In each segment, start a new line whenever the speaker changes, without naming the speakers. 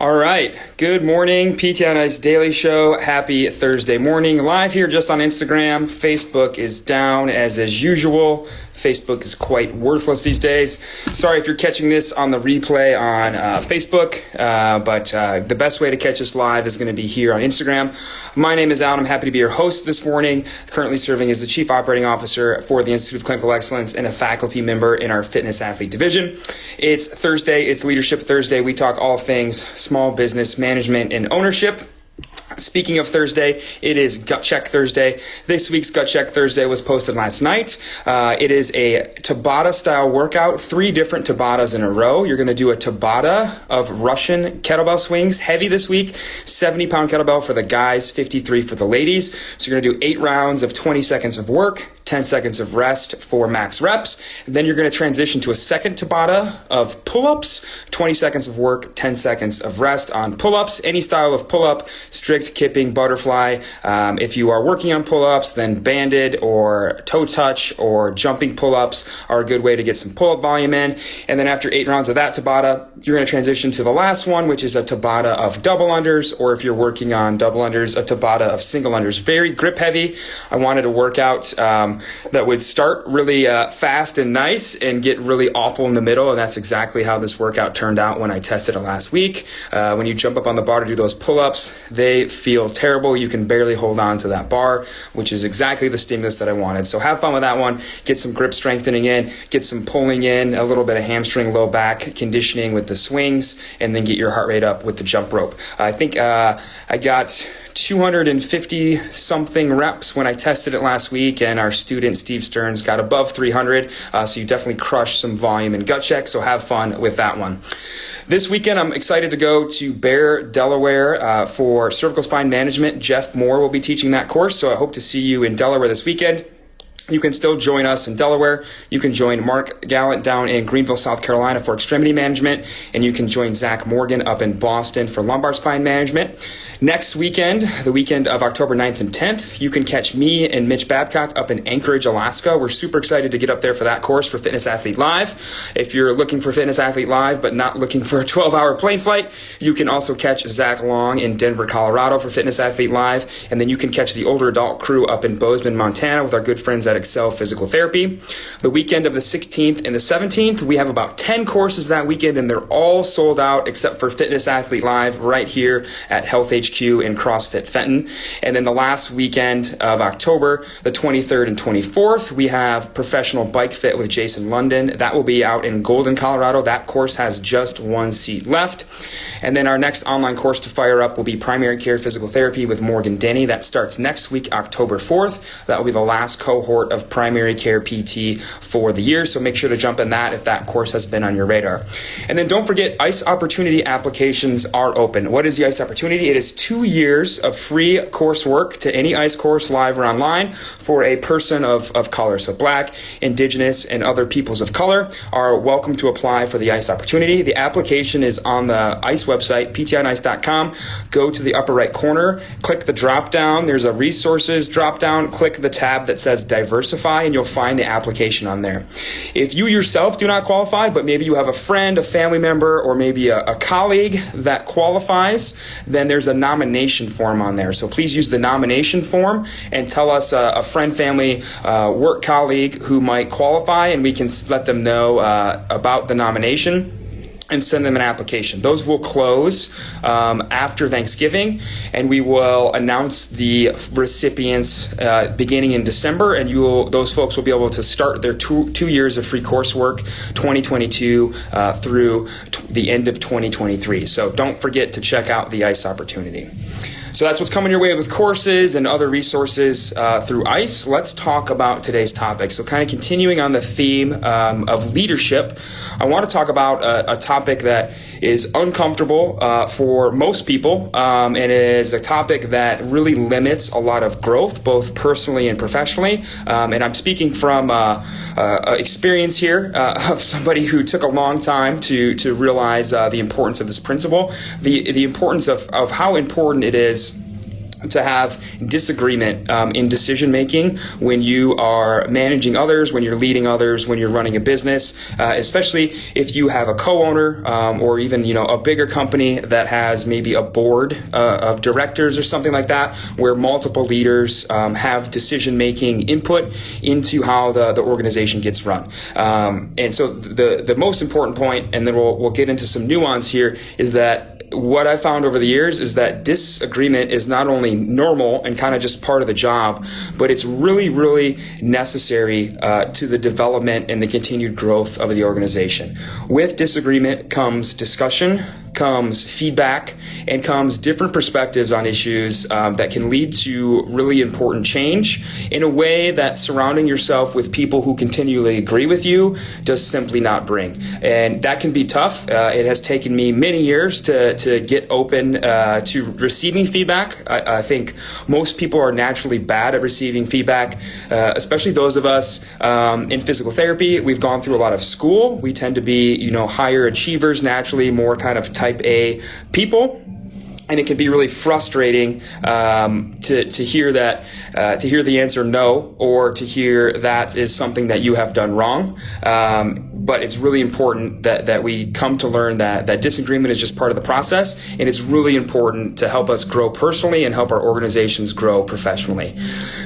All right. Good morning. PT on Ice Daily Show. Happy Thursday morning. Live here just on Instagram. Facebook is down as usual. Facebook is quite worthless these days. Sorry if you're catching this on the replay on Facebook, but the best way to catch us live is going to be here on Instagram. My name is Alan. I'm happy to be your host this morning, currently serving as the Chief Operating Officer for the Institute of Clinical Excellence and a faculty member in our Fitness Athlete Division. It's Thursday. It's Leadership Thursday. We talk all things small business management and ownership. Speaking of Thursday, it is Gut Check Thursday. This week's Gut Check Thursday was posted last night. It is a Tabata style workout, 3 different Tabatas in a row. You're going to do a Tabata of Russian kettlebell swings, heavy this week, 70-pound kettlebell for the guys, 53 for the ladies. So you're going to do 8 rounds of 20 seconds of work, 10 seconds of rest for max reps. Then you're going to transition to a second Tabata of pull-ups, 20 seconds of work, 10 seconds of rest on pull-ups. Any style of pull-up, strict, kipping, butterfly. If you are working on pull-ups, then banded or toe touch or jumping pull-ups are a good way to get some pull-up volume in. And then after 8 rounds of that Tabata, you're going to transition to the last one, which is a Tabata of double unders, or if you're working on double unders, a Tabata of single unders. Very grip heavy. I wanted a workout that would start really fast and nice and get really awful in the middle, and that's exactly how this workout turned out when I tested it last week. When you jump up on the bar to do those pull-ups, they feel terrible. You can barely hold on to that bar, which is exactly the stimulus that I wanted. So have fun with that one. Get some grip strengthening in, get some pulling in, a little bit of hamstring, low back conditioning with the swings, and then get your heart rate up with the jump rope. I think I got 250 something reps when I tested it last week, and our student Steve Stearns got above 300. So you definitely crushed some volume in Gut Check. So have fun with that one. This weekend, I'm excited to go to Bear, Delaware for cervical spine management. Jeff Moore will be teaching that course. So I hope to see you in Delaware this weekend. You can still join us in Delaware. You can join Mark Gallant down in Greenville, South Carolina for extremity management. And you can join Zach Morgan up in Boston for lumbar spine management. Next weekend, the weekend of October 9th and 10th, you can catch me and Mitch Babcock up in Anchorage, Alaska. We're super excited to get up there for that course for Fitness Athlete Live. If you're looking for Fitness Athlete Live but not looking for a 12-hour plane flight, you can also catch Zach Long in Denver, Colorado for Fitness Athlete Live. And then you can catch the older adult crew up in Bozeman, Montana with our good friends at Excel Physical Therapy. The weekend of the 16th and the 17th, we have about 10 courses that weekend, and they're all sold out except for Fitness Athlete Live right here at Health HQ in CrossFit Fenton. And then the last weekend of October, the 23rd and 24th, we have Professional Bike Fit with Jason London. That will be out in Golden, Colorado. That course has just 1 seat left. And then our next online course to fire up will be Primary Care Physical Therapy with Morgan Denny. That starts next week, October 4th. That will be the last cohort of Primary Care PT for the year. So make sure to jump in that if that course has been on your radar. And then don't forget, ICE Opportunity applications are open. What is the ICE Opportunity? It is 2 years of free coursework to any ICE course, live or online, for a person of color. So Black, Indigenous, and other peoples of color are welcome to apply for the ICE Opportunity. The application is on the ICE website, ptionice.com. Go to the upper right corner, click the drop down. There's a resources drop down. Click the tab that says diversify, and you'll find the application on there. If you yourself do not qualify, but maybe you have a friend, a family member, or maybe a colleague that qualifies, then there's a nomination form on there. So please use the nomination form and tell us a friend, family, work colleague who might qualify, and we can let them know about the nomination and send them an application. Those will close after Thanksgiving, and we will announce the recipients beginning in December, and those folks will be able to start their two years of free coursework, 2022 through the end of 2023. So don't forget to check out the ICE Opportunity. So that's what's coming your way with courses and other resources through ICE. Let's talk about today's topic. So kind of continuing on the theme of leadership, I want to talk about a topic that is uncomfortable for most people, and it is a topic that really limits a lot of growth, both personally and professionally. And I'm speaking from experience here of somebody who took a long time to realize the importance of this principle, the importance of how important it is to have disagreement in decision making when you are managing others, when you're leading others, when you're running a business, especially if you have a co-owner or even a bigger company that has maybe a board of directors or something like that, where multiple leaders have decision making input into how the organization gets run. And so the most important point, and then we'll get into some nuance here, is that what I found over the years is that disagreement is not only normal and kind of just part of the job, but it's really, really necessary to the development and the continued growth of the organization. With disagreement comes discussion, comes feedback, and comes different perspectives on issues that can lead to really important change in a way that surrounding yourself with people who continually agree with you does simply not bring. And that can be tough. It has taken me many years to get open to receiving feedback. I think most people are naturally bad at receiving feedback, especially those of us in physical therapy. We've gone through a lot of school. We tend to be, higher achievers naturally, more kind of type A people. And it can be really frustrating to hear that, to hear the answer no, or to hear that is something that you have done wrong. But it's really important that we come to learn that disagreement is just part of the process, and it's really important to help us grow personally and help our organizations grow professionally.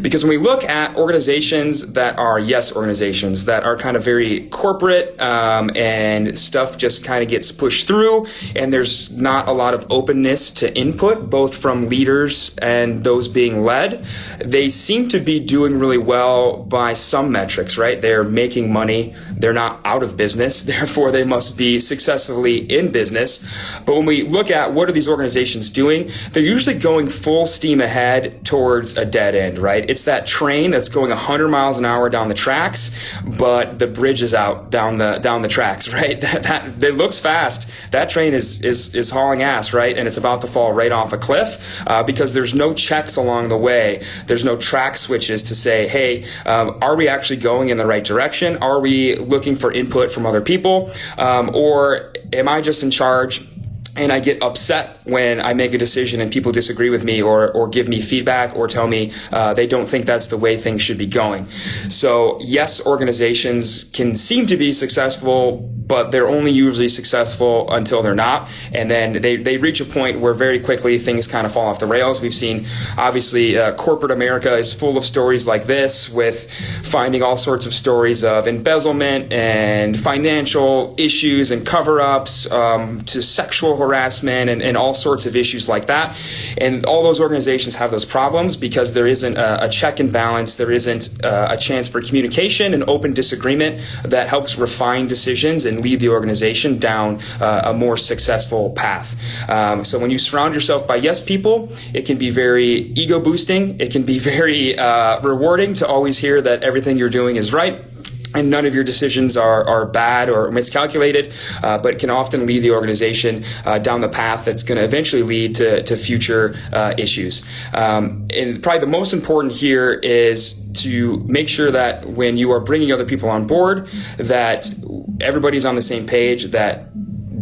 Because when we look at organizations that are yes organizations, that are kind of very corporate, and stuff just kind of gets pushed through, and there's not a lot of openness to input, both from leaders and those being led, they seem to be doing really well by some metrics, right? They're making money. They're not out of business. Therefore, they must be successfully in business. But when we look at what are these organizations doing, they're usually going full steam ahead towards a dead end, right? It's that train that's going 100 miles an hour down the tracks, but the bridge is out down the tracks, right? That it looks fast. That train is hauling ass, right? And it's about to fall right off a cliff because there's no checks along the way. There's no track switches to say, hey, are we actually going in the right direction? Are we looking for input from other people? Or am I just in charge and I get upset when I make a decision and people disagree with me or give me feedback or tell me they don't think that's the way things should be going? So yes, organizations can seem to be successful, but they're only usually successful until they're not. And then they reach a point where very quickly things kind of fall off the rails. We've seen, obviously, corporate America is full of stories like this, with finding all sorts of stories of embezzlement and financial issues and cover-ups to sexual harassment and all sorts of issues like that. And all those organizations have those problems because there isn't a check and balance. There isn't a chance for communication and open disagreement that helps refine decisions and lead the organization down a more successful path. So when you surround yourself by yes people, it can be very ego boosting. It can be very rewarding to always hear that everything you're doing is right and none of your decisions are bad or miscalculated, but can often lead the organization down the path that's going to eventually lead to future issues. And probably the most important here is to make sure that when you are bringing other people on board, that everybody's on the same page, that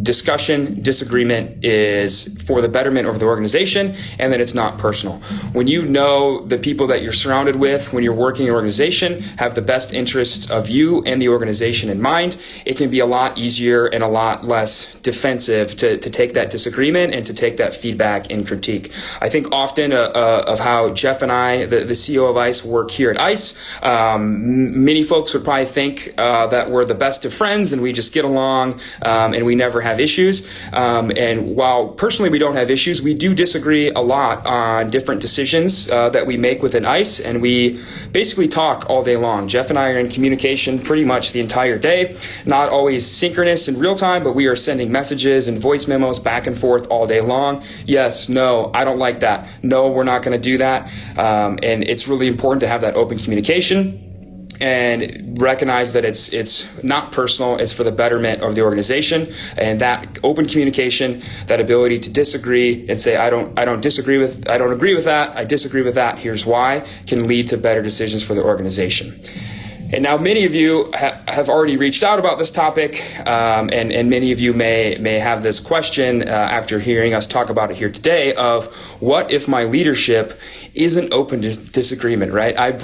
disagreement is for the betterment of the organization, and that it's not personal. When you know the people that you're surrounded with, when you're working in an organization, have the best interests of you and the organization in mind, it can be a lot easier and a lot less defensive to take that disagreement and to take that feedback and critique. I think often of how Jeff and I, the CEO of ICE, work here at ICE, many folks would probably think that we're the best of friends and we just get along and we never have issues. And while personally we don't have issues, we do disagree a lot on different decisions that we make within ICE, and we basically talk all day long. Jeff and I are in communication pretty much the entire day, not always synchronous in real time, but we are sending messages and voice memos back and forth all day long. Yes, no, I don't like that. No, we're not going to do that. And it's really important to have that open communication and recognize that it's not personal, it's for the betterment of the organization. And that open communication, that ability to disagree and say, I don't agree with that, I disagree with that, here's why, can lead to better decisions for the organization. And now many of you have already reached out about this topic, and many of you may have this question after hearing us talk about it here today of what if my leadership isn't open to disagreement, right?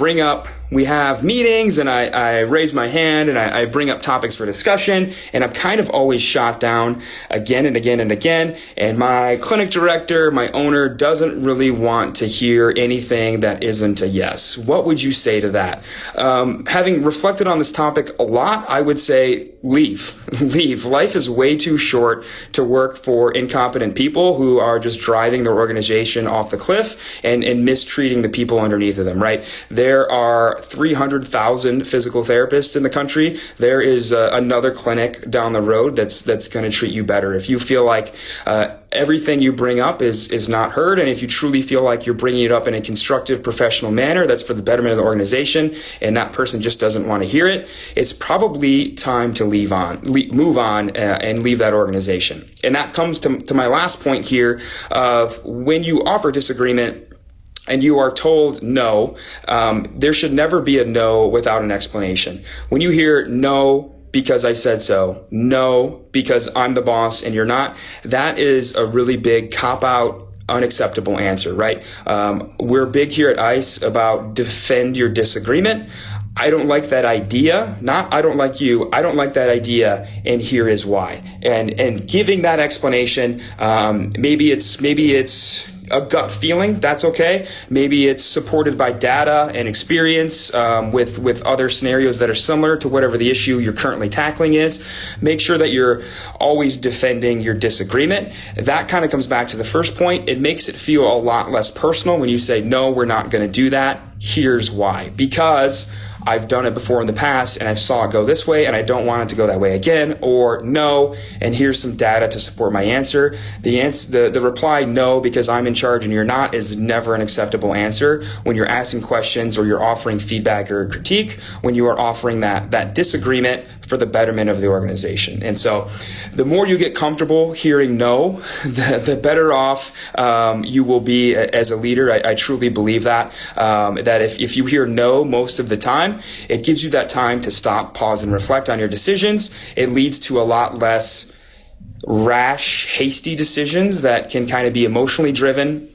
We have meetings and I raise my hand and I bring up topics for discussion, and I'm kind of always shot down again and again and again. And my clinic director, my owner, doesn't really want to hear anything that isn't a yes. What would you say to that? Having reflected on this topic a lot, I would say leave. Leave. Life is way too short to work for incompetent people who are just driving their organization off the cliff and mistreating the people underneath of them, right? There are 300,000 physical therapists in the country. There is another clinic down the road that's going to treat you better. If you feel like everything you bring up is not heard, and if you truly feel like you're bringing it up in a constructive, professional manner that's for the betterment of the organization, and that person just doesn't want to hear it, it's probably time to move on, and leave that organization. And that comes to my last point here of when you offer disagreement and you are told no, there should never be a no without an explanation. When you hear no because I said so, no because I'm the boss and you're not, that is a really big cop-out, unacceptable answer, right? We're big here at ICE about defend your disagreement. I don't like that idea. Not I don't like you. I don't like that idea, and here is why. And giving that explanation, maybe it's a gut feeling, that's okay. Maybe it's supported by data and experience with other scenarios that are similar to whatever the issue you're currently tackling is. Make sure that you're always defending your disagreement. That kind of comes back to the first point. It makes it feel a lot less personal when you say, no, we're not going to do that. Here's why. Because I've done it before in the past and I saw it go this way and I don't want it to go that way again, or no, and here's some data to support my answer. The reply no because I'm in charge and you're not is never an acceptable answer when you're asking questions or you're offering feedback or critique, when you are offering that disagreement for the betterment of the organization. And so the more you get comfortable hearing no, the better off you will be as a leader. I truly believe that if you hear no most of the time, it gives you that time to stop, pause, and reflect on your decisions. It leads to a lot less rash, hasty decisions that can kind of be emotionally driven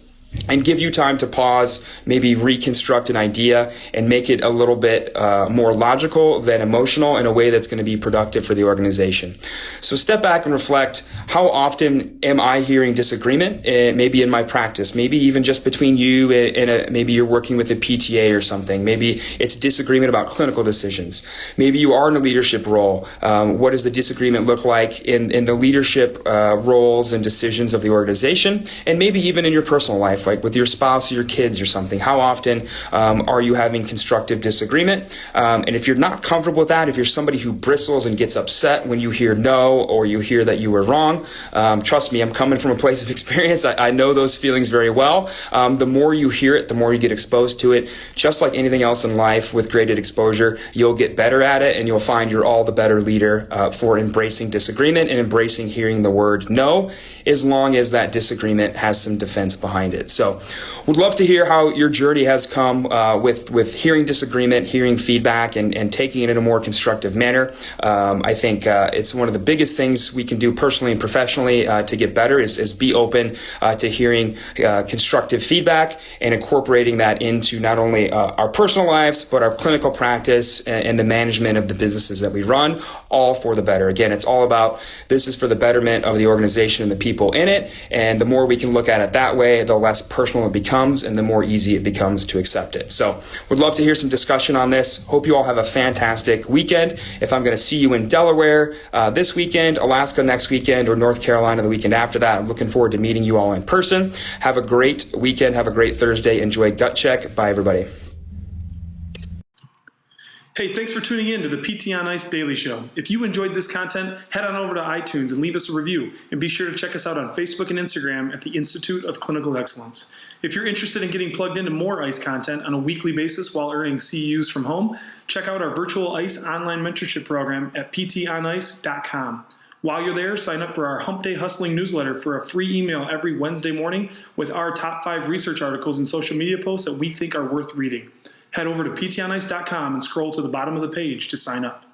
and give you time to pause, maybe reconstruct an idea and make it a little bit more logical than emotional in a way that's going to be productive for the organization. So step back and reflect, how often am I hearing disagreement? Maybe in my practice, maybe even just between you and maybe you're working with a PTA or something. Maybe it's disagreement about clinical decisions. Maybe you are in a leadership role. What does the disagreement look like in the leadership roles and decisions of the organization? And maybe even in your personal life, like with your spouse or your kids or something. How often are you having constructive disagreement? And if you're not comfortable with that, if you're somebody who bristles and gets upset when you hear no or you hear that you were wrong, trust me, I'm coming from a place of experience. I know those feelings very well. The more you hear it, the more you get exposed to it. Just like anything else in life with graded exposure, you'll get better at it and you'll find you're all the better leader for embracing disagreement and embracing hearing the word no, as long as that disagreement has some defense behind it. So would love to hear how your journey has come with hearing disagreement, hearing feedback, and taking it in a more constructive manner. I think it's one of the biggest things we can do personally and professionally to get better is be open to hearing constructive feedback and incorporating that into not only our personal lives, but our clinical practice and the management of the businesses that we run, all for the better. Again, it's all about this is for the betterment of the organization and the people in it. And the more we can look at it that way, the less personal it becomes and the more easy it becomes to accept it. So would love to hear some discussion on this. Hope you all have a fantastic weekend. If I'm going to see you in Delaware this weekend, Alaska next weekend, or North Carolina the weekend after that, I'm looking forward to meeting you all in person. Have a great weekend. Have a great Thursday. Enjoy Gut Check. Bye, everybody.
Hey, thanks for tuning in to the PT on Ice Daily Show. If you enjoyed this content, head on over to iTunes and leave us a review. And be sure to check us out on Facebook and Instagram at the Institute of Clinical Excellence. If you're interested in getting plugged into more ICE content on a weekly basis while earning CEUs from home, check out our virtual ICE online mentorship program at ptonice.com. While you're there, sign up for our Hump Day Hustling newsletter for a free email every Wednesday morning with our top 5 research articles and social media posts that we think are worth reading. Head over to ptonice.com and scroll to the bottom of the page to sign up.